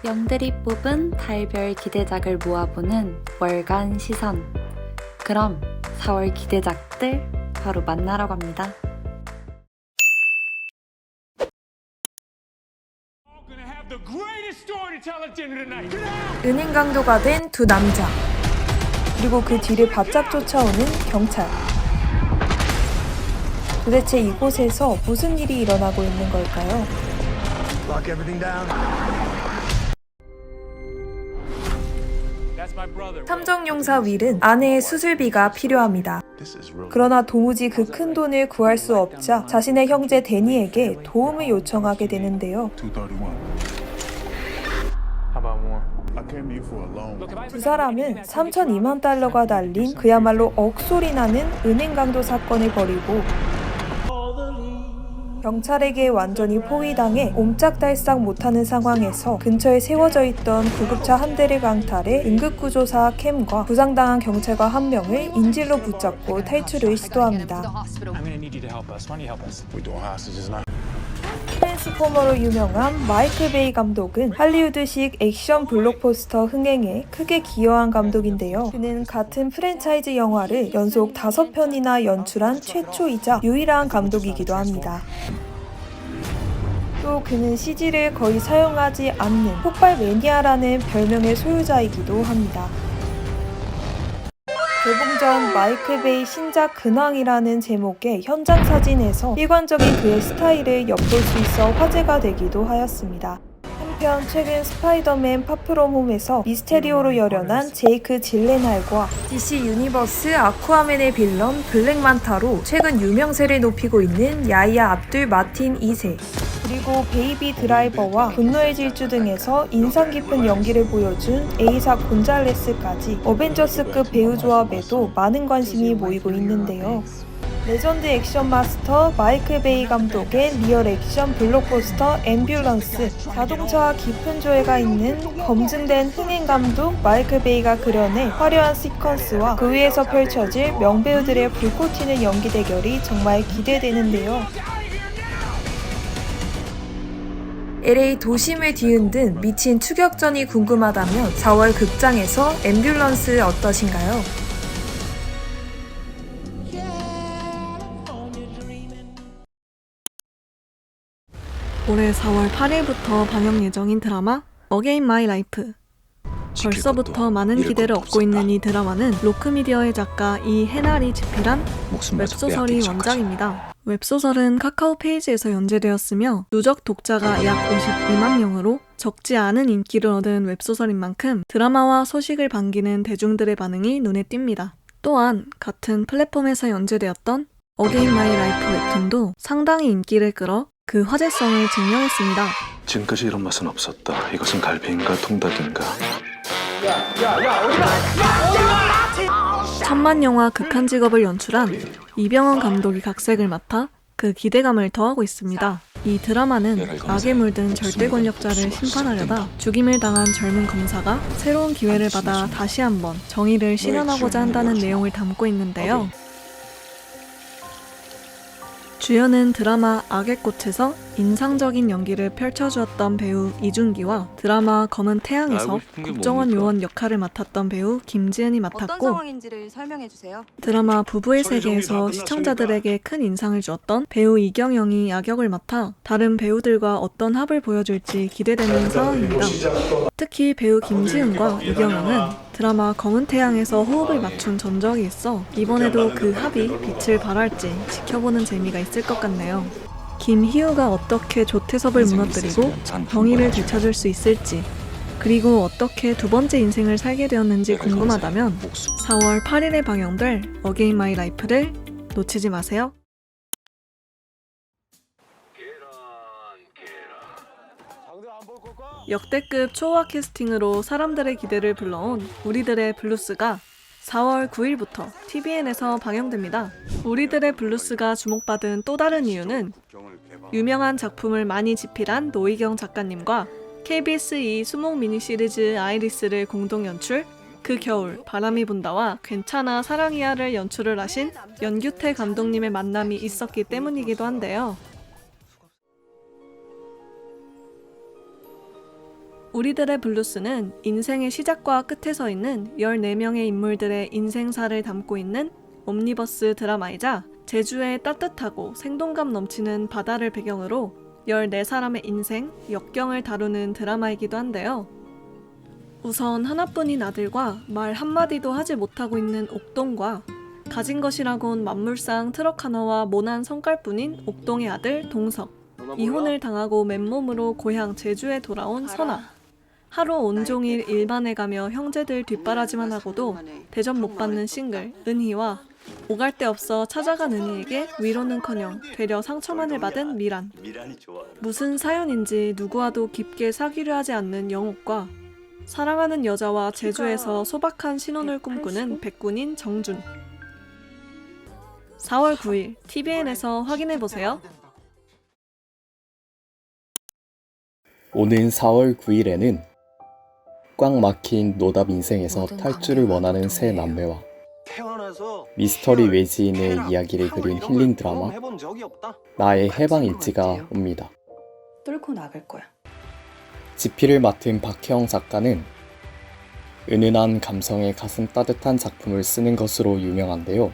영들이 뽑은 달별 기대작을 모아보는 월간 시선. 그럼 4월 기대작들 바로 만나러 갑니다. 은행 강도가 된 두 남자, 그리고 그 뒤를 바짝 쫓아오는 경찰. 도대체 이곳에서 무슨 일이 일어나고 있는 걸까요? 탐정용사 윌은 아내의 수술비가 필요합니다. 그러나 도무지 그 큰 돈을 구할 수 없자 자신의 형제 데니에게 도움을 요청하게 되는데요. 두 사람은 3,002만 달러가 달린 그야말로 억소리 나는 은행 강도 사건을 벌이고 경찰에게 완전히 포위당해 옴짝달싹 못하는 상황에서 근처에 세워져 있던 구급차 한 대를 강탈해 응급구조사 캠과 부상당한 경찰관 한 명을 인질로 붙잡고 탈출을 시도합니다. 트랜스포머로 유명한 마이클 베이 감독은 할리우드식 액션 블록버스터 흥행에 크게 기여한 감독인데요. 그는 같은 프랜차이즈 영화를 연속 5편이나 연출한 최초이자 유일한 감독이기도 합니다. 또 그는 CG를 거의 사용하지 않는 폭발 매니아라는 별명의 소유자이기도 합니다. 개봉 전 마이클 베이 신작 근황이라는 제목의 현장 사진에서 일관적인 그의 스타일을 엿볼 수 있어 화제가 되기도 하였습니다. 한편 최근 스파이더맨 파프롬 홈에서 미스테리오로 열연한 제이크 질렌할과 DC 유니버스 아쿠아맨의 빌런 블랙만타로 최근 유명세를 높이고 있는 야이아 압둘 마틴 2세, 그리고 베이비 드라이버와 분노의 질주 등에서 인상 깊은 연기를 보여준 에이사 곤잘레스까지 어벤져스급 배우 조합에도 많은 관심이 모이고 있는데요. 레전드 액션 마스터 마이클 베이 감독의 리얼 액션 블록버스터 앰뷸런스, 자동차와 깊은 조예가 있는 검증된 흥행 감독 마이클 베이가 그려낸 화려한 시퀀스와 그 위에서 펼쳐질 명배우들의 불꽃 튀는 연기 대결이 정말 기대되는데요. LA 도심을 뒤흔든 미친 추격전이 궁금하다면 4월 극장에서 앰뷸런스 어떠신가요? 올해 4월 8일부터 방영 예정인 드라마 어게인 마이 라이프. 벌써부터 많은 기대를 얻고 있는 이 드라마는 로크미디어의 작가 이해날이 집필한 웹소설이 원작입니다. 웹소설은 카카오 페이지에서 연재되었으며 누적 독자가 약 52만 명으로 적지 않은 인기를 얻은 웹소설인 만큼 드라마와 소식을 반기는 대중들의 반응이 눈에 띕니다. 또한 같은 플랫폼에서 연재되었던 어게인 마이 라이프 웹툰도 상당히 인기를 끌어 그 화제성을 증명했습니다. 지금까지 이런 맛은 없었다. 이것은 갈비인가 통닭인가? 천만 영화 극한 직업을 연출한 이병헌 감독이 각색을 맡아 그 기대감을 더하고 있습니다. 이 드라마는 악에 물든 절대 권력자를 심판하려다 죽임을 당한 젊은 검사가 새로운 기회를 받아 다시 한번 정의를 실현하고자 한다는 내용을 담고 있는데요. 주연은 드라마 악의 꽃에서 인상적인 연기를 펼쳐주었던 배우 이준기와 드라마 검은 태양에서 국정원 요원 역할을 맡았던 배우 김지은이 맡았고, 어떤 상황인지를 설명해주세요. 드라마 부부의 세계에서 시청자들에게 큰 인상을 주었던 배우 이경영이 악역을 맡아 다른 배우들과 어떤 합을 보여줄지 기대되는 상황입니다. 특히 배우 김지은과 이경영은 드라마 검은 태양에서 호흡을 맞춘 전적이 있어 이번에도 그 합이 빛을 발할지 지켜보는 재미가 있을 것 같네요. 김희우가 어떻게 조태섭을 무너뜨리고 정의를 되찾을 수 있을지, 그리고 어떻게 두 번째 인생을 살게 되었는지 궁금하다면 4월 8일에 방영될 어게인 마이 라이프를 놓치지 마세요. 역대급 초호화 캐스팅으로 사람들의 기대를 불러온 우리들의 블루스가 4월 9일부터 TVN에서 방영됩니다. 우리들의 블루스가 주목받은 또 다른 이유는 유명한 작품을 많이 집필한 노희경 작가님과 KBS 2 수목 미니 시리즈 아이리스를 공동 연출, 그 겨울, 바람이 분다와 괜찮아 사랑이야를 연출을 하신 연규태 감독님의 만남이 있었기 때문이기도 한데요. 우리들의 블루스는 인생의 시작과 끝에 서 있는 14명의 인물들의 인생사를 담고 있는 옴니버스 드라마이자 제주의 따뜻하고 생동감 넘치는 바다를 배경으로 14사람의 인생, 역경을 다루는 드라마이기도 한데요. 우선 하나뿐인 아들과 말 한마디도 하지 못하고 있는 옥동과 가진 것이라곤 만물상 트럭 하나와 모난 성깔뿐인 옥동의 아들 동석, 이혼을 당하고 맨몸으로 고향 제주에 돌아온 선아, 하루 온종일 일반에 가며 형제들 뒷바라지만 하고도 대접 못 받는 싱글 은희와 오갈 데 없어 찾아간 은희에게 위로는커녕 되려 상처만을 받은 미란, 무슨 사연인지 누구와도 깊게 사귀려 하지 않는 영옥과 사랑하는 여자와 제주에서 소박한 신혼을 꿈꾸는 백군인 정준. 4월 9일 TVN에서 확인해보세요. 오는 4월 9일에는 꽉 막힌 노답 인생에서 탈주를 원하는 세 남매와 미스터리 외지인의 이야기를 그린 힐링 드라마 나의 해방 일지가 옵니다. 뚫고 나갈 거야. 지피를 맡은 박혜영 작가는 은은한 감성의 가슴 따뜻한 작품을 쓰는 것으로 유명한데요.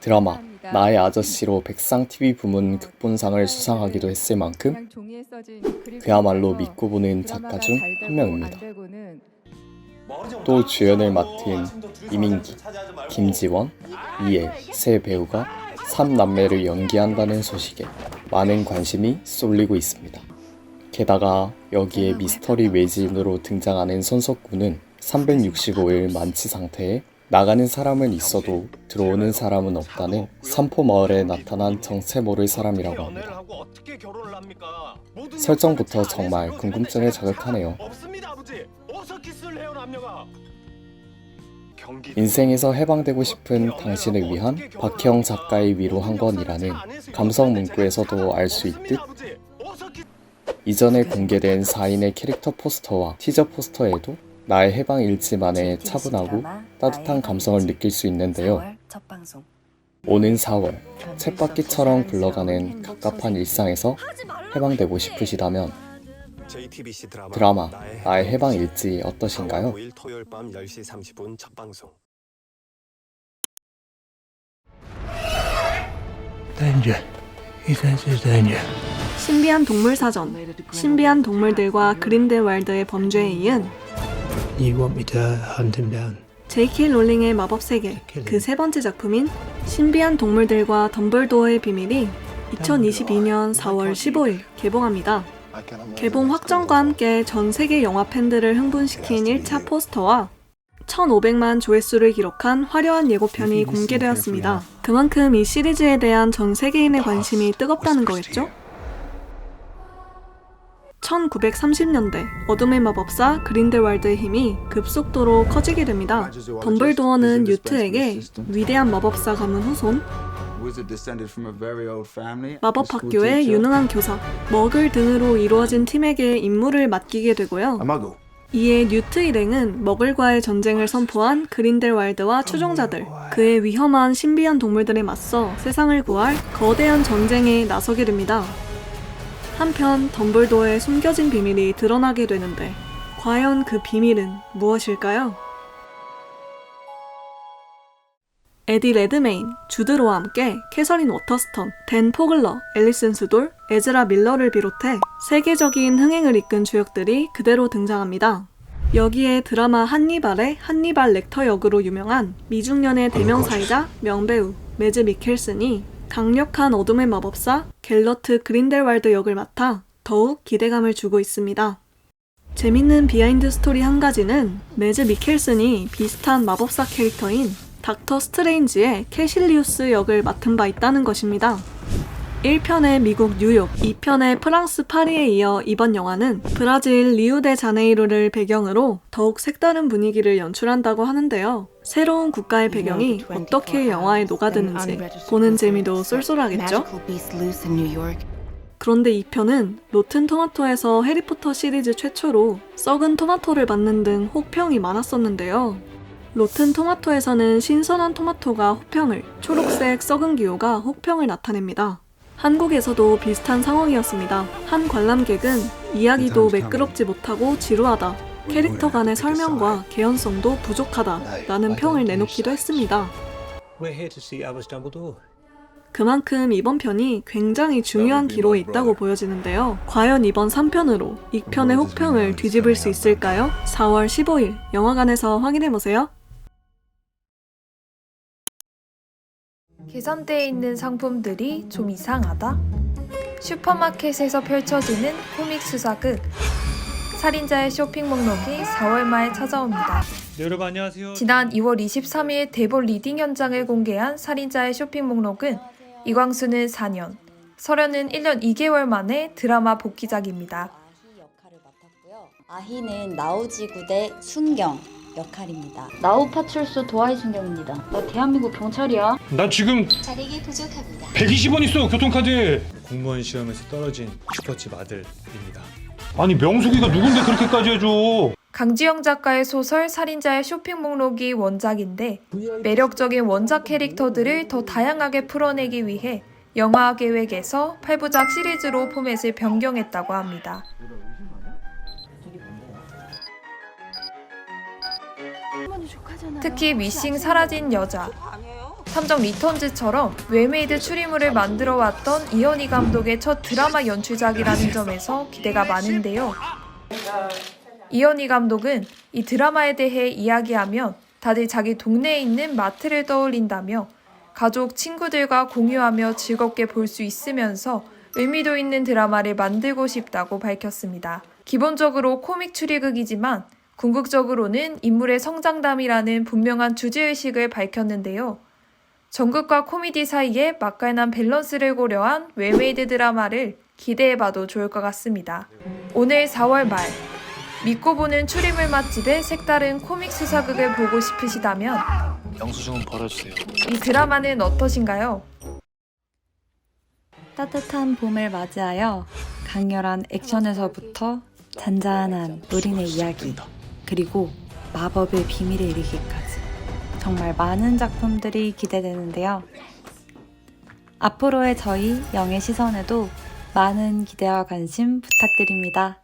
드라마 나의 아저씨로 백상TV 부문 극본상을 수상하기도 했을 만큼 그야말로 믿고 보는 작가 중 한 명입니다. 또 주연을 맡은 이민기, 김지원, 이엘 세 배우가 3남매를 연기한다는 소식에 많은 관심이 쏠리고 있습니다. 게다가 여기에 미스터리 외지인으로 등장하는 손석구는 365일 만취 상태에 나가는 사람은 있어도 들어오는 사람은 없다는 삼포마을에 나타난 정체 모를 사람이라고 합니다. 설정부터 정말 궁금증을 자극하네요. 인생에서 해방되고 싶은 당신을 위한 박혜영 작가의 위로 한 건이라는 감성 문구에서도 알 수 있듯 이전에 공개된 4인의 캐릭터 포스터와 티저 포스터에도 나의 해방 일지만의 차분하고 따뜻한 감성을 느낄 수 있는데요. 오는 4월 쳇바퀴처럼 굴러가는 갑갑한 일상에서 해방되고 싶으시다면 드라마 나의 해방 일지 어떠신가요? 신비한 동물 사전, 신비한 동물들과 그린델왈드의 범죄에 이은 You want me to hunt him down? J.K. 롤링의 마법 세계, 그 세 번째 작품인 신비한 동물들과 덤블도어의 비밀이 2022년 4월 15일 개봉합니다. 개봉 확정과 함께 전 세계 영화 팬들을 흥분시킨 1차 포스터와 1,500만 조회수를 기록한 화려한 예고편이 공개되었습니다. 그만큼 이 시리즈에 대한 전 세계인의 관심이 뜨겁다는 거겠죠? 1930년대 어둠의 마법사 그린델왈드의 힘이 급속도로 커지게 됩니다. 덤블도어는 뉴트에게 위대한 마법사 가문 후손, 마법학교의 유능한 교사, 머글 등으로 이루어진 팀에게 임무를 맡기게 되고요. 이에 뉴트 일행은 머글과의 전쟁을 선포한 그린델왈드와 추종자들, 그의 위험한 신비한 동물들에 맞서 세상을 구할 거대한 전쟁에 나서게 됩니다. 한편 덤블도어의 숨겨진 비밀이 드러나게 되는데 과연 그 비밀은 무엇일까요? 에디 레드메인, 주드로와 함께 캐서린 워터스턴, 댄 포글러, 앨리슨 스돌, 에즈라 밀러를 비롯해 세계적인 흥행을 이끈 주역들이 그대로 등장합니다. 여기에 드라마 한니발의 한니발 렉터 역으로 유명한 미중년의 대명사이자 명배우 매즈 미켈슨이 강력한 어둠의 마법사 갤러트 그린델왈드 역을 맡아 더욱 기대감을 주고 있습니다. 재밌는 비하인드 스토리 한 가지는 매즈 미켈슨이 비슷한 마법사 캐릭터인 닥터 스트레인지의 캐실리우스 역을 맡은 바 있다는 것입니다. 1편의 미국 뉴욕, 2편의 프랑스 파리에 이어 이번 영화는 브라질 리우데자네이루를 배경으로 더욱 색다른 분위기를 연출한다고 하는데요. 새로운 국가의 배경이 어떻게 영화에 녹아드는지 보는 재미도 쏠쏠하겠죠? 그런데 2편은 로튼 토마토에서 해리포터 시리즈 최초로 썩은 토마토를 받는 등 혹평이 많았었는데요. 로튼 토마토에서는 신선한 토마토가 혹평을, 초록색 썩은 기호가 혹평을 나타냅니다. 한국에서도 비슷한 상황이었습니다. 한 관람객은 이야기도 매끄럽지 못하고 지루하다. 캐릭터 간의 설명과 개연성도 부족하다. 라는 평을 내놓기도 했습니다. We're here to see Albus Dumbledore. 그만큼 이번 편이 굉장히 중요한 기로에 있다고 보여지는데요. 과연 이번 3편으로 익편의 혹평을 뒤집을 수 있을까요? 4월 15일 영화관에서 확인해보세요. 계산대에 있는 상품들이 좀 이상하다? 슈퍼마켓에서 펼쳐지는 코믹 수사극 살인자의 쇼핑 목록이 4월 말 찾아옵니다. 네, 여러분 안녕하세요. 지난 2월 23일 대본 리딩 현장을 공개한 살인자의 쇼핑 목록은 이광수는 4년, 설현은 1년 2개월 만에 드라마 복귀작입니다. 아희 역할을 맡았고요. 아희는 나우지구대 순경 역할입니다. 나우 파출소 도하이 순경입니다. 나 대한민국 경찰이야. 나 지금 자력이 부족합니다. 120원 있어 교통카드에. 공무원 시험에서 떨어진 슈퍼집 아들입니다. 아니 명숙이가 누군데 그렇게까지 해줘. 강지영 작가의 소설 살인자의 쇼핑 목록이 원작인데 매력적인 원작 캐릭터들을 더 다양하게 풀어내기 위해 영화 계획에서 8부작 시리즈로 포맷을 변경했다고 합니다. 특히 미싱 사라진 여자, 탐정 리턴즈처럼 웨메이드 추리물을 만들어왔던 이현희 감독의 첫 드라마 연출작이라는 점에서 기대가 많은데요. 이현희 감독은 이 드라마에 대해 이야기하면 다들 자기 동네에 있는 마트를 떠올린다며 가족, 친구들과 공유하며 즐겁게 볼 수 있으면서 의미도 있는 드라마를 만들고 싶다고 밝혔습니다. 기본적으로 코믹 추리극이지만 궁극적으로는 인물의 성장담이라는 분명한 주제의식을 밝혔는데요. 전극과 코미디 사이에 맛깔난 밸런스를 고려한 웰메이드 드라마를 기대해봐도 좋을 것 같습니다. 오늘 4월 말 믿고 보는 추리물 맛집의 색다른 코믹 수사극을 보고 싶으시다면 영수증은 벌어주세요. 이 드라마는 어떠신가요? 따뜻한 봄을 맞이하여 강렬한 액션에서부터 잔잔한 노린의 이야기, 그리고 마법의 비밀에 이르기까지 정말 많은 작품들이 기대되는데요. 앞으로의 저희 영의 시선에도 많은 기대와 관심 부탁드립니다.